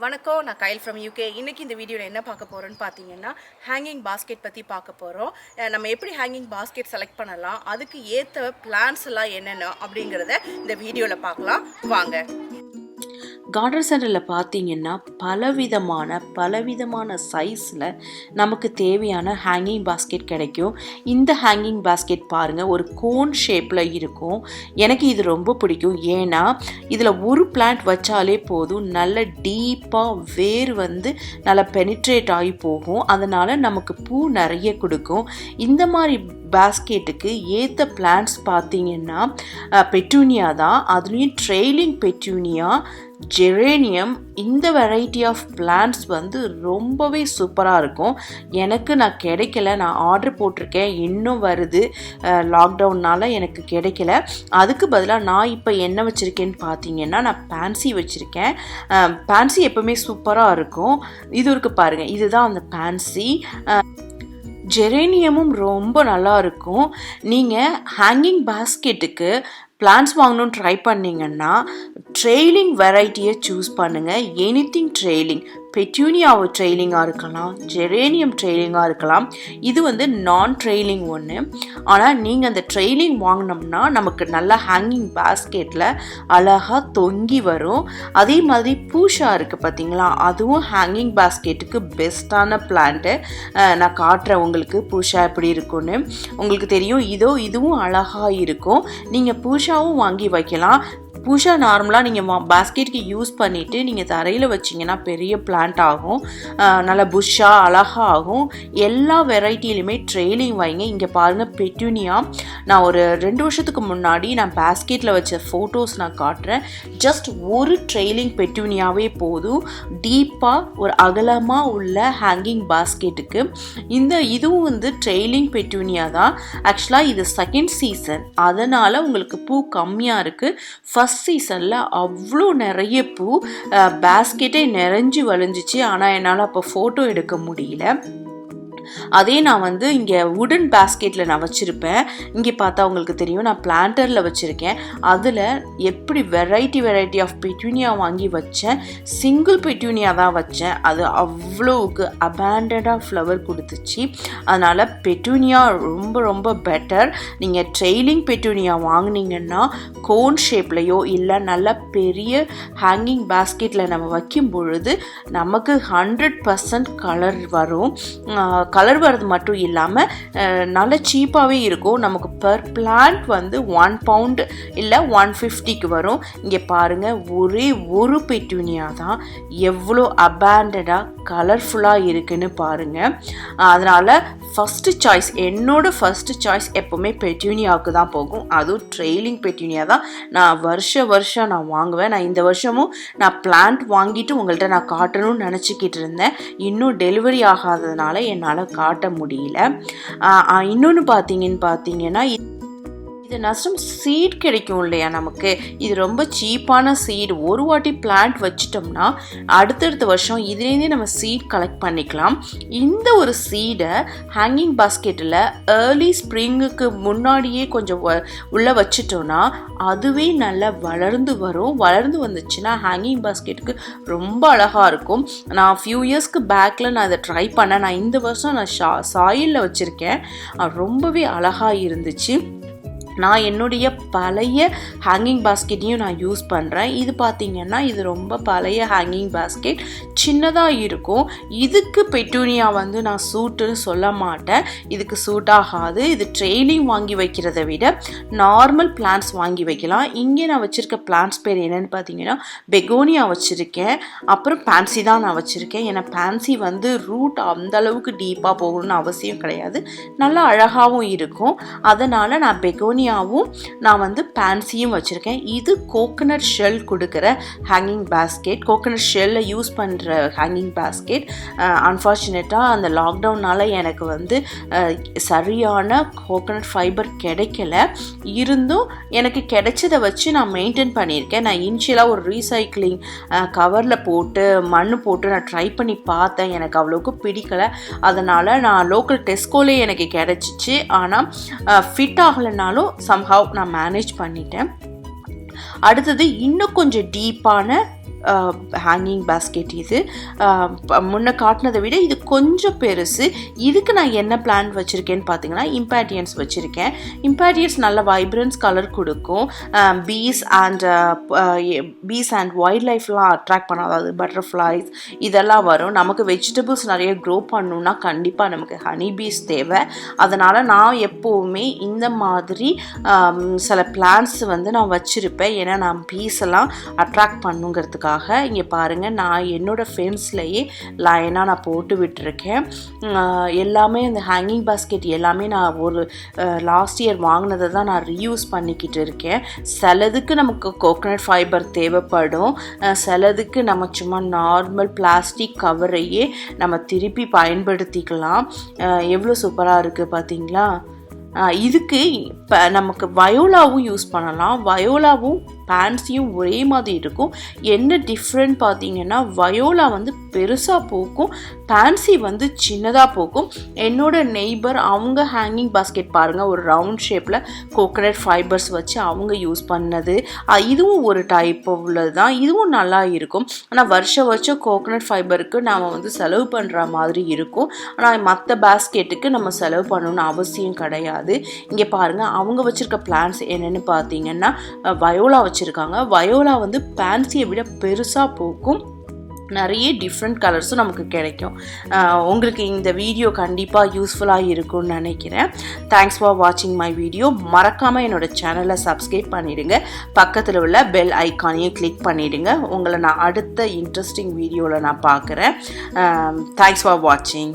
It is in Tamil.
வணக்கம், நான் கைல் ஃப்ரம் யூகே. இன்றைக்கி இந்த வீடியோவில் என்ன பார்க்க போகிறோன்னு பார்த்தீங்கன்னா, ஹேங்கிங் பாஸ்கெட் பற்றி பார்க்க போகிறோம். நம்ம எப்படி ஹேங்கிங் பாஸ்கெட் செலக்ட் பண்ணலாம், அதுக்கு ஏற்ற பிளான்ஸ் எல்லாம் என்னென்ன அப்படிங்கிறத இந்த வீடியோவில் பார்க்கலாம் வாங்க. கார்டன் சென்டரில் பார்த்தீங்கன்னா பலவிதமான சைஸில் நமக்கு தேவையான ஹேங்கிங் பாஸ்கெட் கிடைக்கும். இந்த ஹேங்கிங் பாஸ்கெட் பாருங்கள், ஒரு கோன் ஷேப்பில் இருக்கும். எனக்கு இது ரொம்ப பிடிக்கும். ஏன்னா இதில் ஒரு பிளான்ட் வச்சாலே போதும், நல்ல டீப்பாக வேர் வந்து நல்லா பெனிட்ரேட் ஆகி போகும். அதனால் நமக்கு பூ நிறைய கொடுக்கும். இந்த மாதிரி பாஸ்கெட்டுக்கு ஏற்ற பிளான்ட்ஸ் பார்த்தீங்கன்னா பெட்டூனியா தான். அதுலேயும் ட்ரெயிலிங் பெட்டூனியா, ஜெரேனியம், இந்த வெரைட்டி ஆஃப் பிளான்ட்ஸ் வந்து ரொம்பவே சூப்பராக இருக்கும். நான் கிடைக்கல, நான் ஆர்டர் போட்டிருக்கேன், இன்னும் வருது. லாக்டவுன்னால் எனக்கு கிடைக்கல. அதுக்கு பதிலாக நான் இப்போ என்ன வச்சுருக்கேன்னு பார்த்தீங்கன்னா, நான் பான்சி வச்சுருக்கேன். பான்சி எப்போவுமே சூப்பராக இருக்கும். இது இருக்குது பாருங்கள், இதுதான் அந்த பான்சி. ஜெரேனியமும் ரொம்ப நல்லா இருக்கும். நீங்கள் ஹேங்கிங் பாஸ்கெட்டுக்கு பிளான்ட்ஸ் வாங்கணும்னு ட்ரை பண்ணிங்கன்னா ட்ரெயிலிங் வெரைட்டியை சூஸ் பண்ணுங்கள். எனிதிங் ட்ரெயிலிங், பெட்யூனியாவை ட்ரெயிலிங்காக இருக்கலாம், ஜெரேனியம் ட்ரெயிலிங்காக இருக்கலாம். இது வந்து நான் ட்ரெயிலிங் ஒன்று. ஆனால் நீங்கள் அந்த ட்ரெயிலிங் வாங்கினோம்னா நமக்கு நல்லா ஹேங்கிங் பாஸ்கெட்டில் அழகாக தொங்கி வரும். அதே மாதிரி பூஷா இருக்குது பார்த்தீங்களா, அதுவும் ஹேங்கிங் பாஸ்கெட்டுக்கு பெஸ்ட்டான பிளான்ட்டு. நான் காட்டுறேன் உங்களுக்கு பூஷா எப்படி இருக்குன்னு. உங்களுக்கு தெரியும், இதுவும் அழகாக இருக்கும். நீங்கள் பூஷாவும் வாங்கி வைக்கலாம். பூஷா நார்மலாக நீங்கள் பாஸ்கெட்டுக்கு யூஸ் பண்ணிவிட்டு நீங்கள் தரையில் வச்சிங்கன்னா பெரிய பிளான்ட் ஆகும், நல்லா புஷ்ஷாக அழகாக ஆகும். எல்லா வெரைட்டிலையுமே ட்ரெயிலிங் வைங்க. இங்கே பாருங்கள் பெட்டூனியா, நான் ஒரு 2 வருஷத்துக்கு முன்னாடி நான் பாஸ்கெட்டில் வச்ச ஃபோட்டோஸ் நான் காட்டுறேன். ஜஸ்ட் ஒரு ட்ரெயிலிங் பெட்டூனியாவே போதும், டீப்பாக ஒரு அகலமாக உள்ள ஹேங்கிங் பாஸ்கெட்டுக்கு. இதுவும் வந்து ட்ரெயிலிங் பெட்டூனியா தான். ஆக்சுவலாக இது செகண்ட் சீசன், அதனால் உங்களுக்கு பூ கம்மியாக இருக்குது. ஃபர்ஸ்ட் சீசனில் அவ்வளோ நிறைய பூ, பாஸ்கெட்டே நிறைஞ்சு வழிஞ்சிச்சு. ஆனால் என்னால் அப்போ ஃபோட்டோ எடுக்க முடியல. அதே நான் வந்து இங்கே வுடன் பாஸ்கெட்டில் நான் வச்சுருப்பேன். இங்கே பார்த்தா உங்களுக்கு தெரியும், நான் பிளான்டரில் வச்சுருக்கேன். அதில் எப்படி வெரைட்டி ஆஃப் பெட்டூனியா வாங்கி வச்சேன். சிங்கிள் பெட்டூனியா தான் வச்சேன். அது அவ்வளோவுக்கு அபேண்டடாக ஃப்ளவர் கொடுத்துச்சு. அதனால் பெட்டூனியா ரொம்ப பெட்டர். நீங்கள் ட்ரெயிலிங் பெட்டூனியா வாங்கினீங்கன்னா கோன் ஷேப்லையோ இல்லை நல்ல பெரிய ஹேங்கிங் பாஸ்கெட்டில் நம்ம வைக்கும் பொழுது நமக்கு 100% கலர் வரும். கலர் வர்றது மட்டும் இல்லாமல் நல்ல சீப்பாகவே இருக்கும். நமக்கு பர் பிளான்ட் வந்து 1 பவுண்ட் இல்லை 150க்கு வரும். இங்கே பாருங்கள், ஒரே ஒரு பெட்டூனியா தான் எவ்வளோ அபேண்டடாக கலர்ஃபுல்லாக இருக்குன்னு பாருங்கள். அதனால் என்னோட ஃபஸ்ட்டு சாய்ஸ் எப்போவுமே பெட்டூனியாவுக்கு தான் போகும். அதுவும் ட்ரெயிலிங் பெட்டூனியா தான் நான் வருஷம் நான் வாங்குவேன். நான் இந்த வருஷமும் நான் பிளான்ட் வாங்கிட்டு உங்கள்கிட்ட நான் காட்டணும்னு நினச்சிக்கிட்டு இருந்தேன். இன்னும் டெலிவரி ஆகாததுனால என்னால் காட்ட முடியல. இன்னொன்று பார்த்தீங்கன்னா இது நஷ்டம் சீட் கிடைக்கும் இல்லையா நமக்கு. இது ரொம்ப சீப்பான சீட். ஒரு வாட்டி பிளான்ட் வச்சிட்டோம்னா அடுத்தடுத்த வருஷம் இதுலேருந்தே நம்ம சீட் கலெக்ட் பண்ணிக்கலாம். இந்த ஒரு சீடை ஹேங்கிங் பாஸ்கெட்டில் ஏர்லி ஸ்ப்ரிங்குக்கு முன்னாடியே கொஞ்சம் உள்ளே வச்சிட்டோன்னா அதுவே நல்லா வளர்ந்து வரும். வளர்ந்து வந்துச்சுன்னா ஹேங்கிங் பாஸ்கெட்டுக்கு ரொம்ப அழகாக இருக்கும். நான் ஃபியூ இயர்ஸ்க்கு பேக்கில் நான் அதை ட்ரை பண்ணேன். நான் இந்த வருஷம் நான் சாயிலில் வச்சுருக்கேன். ரொம்பவே அழகாக இருந்துச்சு. நான் என்னுடைய பழைய ஹேங்கிங் பாஸ்கெட்டையும் நான் யூஸ் பண்ணுறேன். இது பார்த்திங்கன்னா இது ரொம்ப பழைய ஹேங்கிங் பாஸ்கெட், சின்னதாக இருக்கும். இதுக்கு பெட்டூனியா வந்து நான் சூட்டுன்னு சொல்ல மாட்டேன், இதுக்கு சூட் ஆகாது. இது ட்ரெயிலிங் வாங்கி வைக்கிறத விட நார்மல் பிளான்ட்ஸ் வாங்கி வைக்கலாம். இங்கே நான் வச்சுருக்க பிளான்ட்ஸ் பேர் என்னென்னு பார்த்தீங்கன்னா பெகோனியா வச்சுருக்கேன், அப்புறம் பான்சி தான் நான் வச்சுருக்கேன். ஏன்னா பான்சி வந்து ரூட் அந்தளவுக்கு டீப்பாக போகணும்னு அவசியம் கிடையாது, நல்லா அழகாகவும் இருக்கும். அதனால் நான் பெகோனியாவும் நான் வந்து பான்சியும் வச்சுருக்கேன். இது கோகனட் ஷெல் கொடுக்குற ஹேங்கிங் பாஸ்கெட், கோகனட் ஷெல்லை யூஸ் பண்ணுற ஹேங்கிங் பாஸ்கெட். அன்ஃபார்ச்சுனேட்டாக அந்த லாக்டவுனால் எனக்கு வந்து சரியான கோகனட் ஃபைபர் கிடைக்கல. இருந்தும் எனக்கு கிடைச்சதை வச்சு நான் மெயின்டைன் பண்ணியிருக்கேன். நான் இனிஷியலாக ஒரு ரீசைக்ளிங் கவரில் போட்டு மண் போட்டு நான் ட்ரை பண்ணி பார்த்தேன், எனக்கு அவ்வளோக்கு பிடிக்கலை. அதனால் நான் லோக்கல் டெஸ்கோலே எனக்கு கிடைச்சிச்சு. ஆனால் ஃபிட் ஆகலைனாலும் சம்ஹவ் நான் மேனேஜ் பண்ணிட்டேன். அடுத்தது இன்னும் கொஞ்சம் டீப்பான ஹேங்கிங் பாஸ்கெட் இது. முன்ன காட்டினதை விட இது கொஞ்சம் பெருசு. இதுக்கு நான் என்ன பிளான்ட் வச்சுருக்கேன்னு பார்த்தீங்கன்னா impatience வச்சுருக்கேன். impatience நல்ல வைப்ரன்ஸ் கலர் கொடுக்கும். பீஸ் அண்ட் வைல்ட் லைஃப்லாம் அட்ராக்ட் பண்ண, அதாவது பட்டர்ஃப்ளைஸ் இதெல்லாம் வரும். நமக்கு வெஜிடபிள்ஸ் நிறைய க்ரோ பண்ணணும்னா கண்டிப்பாக நமக்கு ஹனி பீஸ் தேவை. அதனால் நான் எப்போவுமே இந்த மாதிரி சில பிளான்ட்ஸ் வந்து நான் வச்சுருப்பேன். ஏன்னா நான் பீஸ் எல்லாம் அட்ராக்ட் பண்ணுங்கிறதுக்காக. இங்கே பாருங்கள், நான் என்னோடய ஃபென்ஸ்லேயே லைனாக நான் போட்டு விட்டுருக்கேன். எல்லாமே இந்த ஹேங்கிங் பாஸ்கெட் எல்லாமே நான் ஒரு லாஸ்ட் இயர் வாங்கினதை தான் நான் ரீயூஸ் பண்ணிக்கிட்டு இருக்கேன். சிலதுக்கு நமக்கு கோகனட் ஃபைபர் தேவைப்படும், சிலதுக்கு நம்ம சும்மா நார்மல் பிளாஸ்டிக் கவரையே நம்ம திருப்பி பயன்படுத்திக்கலாம். எவ்வளோ சூப்பராக இருக்குது பார்த்தீங்களா? இதுக்கு இப்போ நமக்கு வயோலாவும் யூஸ் பண்ணலாம். வயோலாவும் பான்சியும் ஒரே மாதிரி இருக்கும். என்ன டிஃப்ரெண்ட் பார்த்தீங்கன்னா, வயோலா வந்து பெருசாக பூக்கும், பான்சி வந்து சின்னதாக பூக்கும். என்னோட நெய்பர் அவங்க ஹேங்கிங் பாஸ்கெட் பாருங்கள், ஒரு ரவுண்ட் ஷேப்பில் கோகனட் ஃபைபர்ஸ் வச்சு அவங்க யூஸ் பண்ணது. இதுவும் ஒரு டைப் உள்ளது தான், இதுவும் நல்லா இருக்கும். ஆனால் வருஷம் கோகனட் ஃபைபருக்கு நாம் வந்து செலவு பண்ணுற மாதிரி இருக்கும். ஆனால் மற்ற பாஸ்கெட்டுக்கு நம்ம செலவு பண்ணணும்னு அவசியம் கிடையாது. இங்கே பாருங்கள், அவங்க வச்சுருக்க பிளான்ஸ் என்னென்னு பார்த்தீங்கன்னா வயோலா வச்சுருக்காங்க. வயோலா வந்து பான்சியை விட பெருசாக பூக்கும். நிறைய டிஃப்ரெண்ட் கலர்ஸும் நமக்கு கிடைக்கும். உங்களுக்கு இந்த வீடியோ கண்டிப்பாக யூஸ்ஃபுல்லாக இருக்கும்னு நினைக்கிறேன். தேங்க்ஸ் ஃபார் வாட்சிங் மை வீடியோ. மறக்காமல் என்னோடய சேனலை சப்ஸ்கிரைப் பண்ணிவிடுங்க. பக்கத்தில் உள்ள பெல் ஐக்கானையும் கிளிக் பண்ணிவிடுங்க. உங்களை நான் அடுத்த இன்ட்ரெஸ்டிங் வீடியோவில் நான் பார்க்குறேன். தேங்க்ஸ் ஃபார் வாட்சிங்.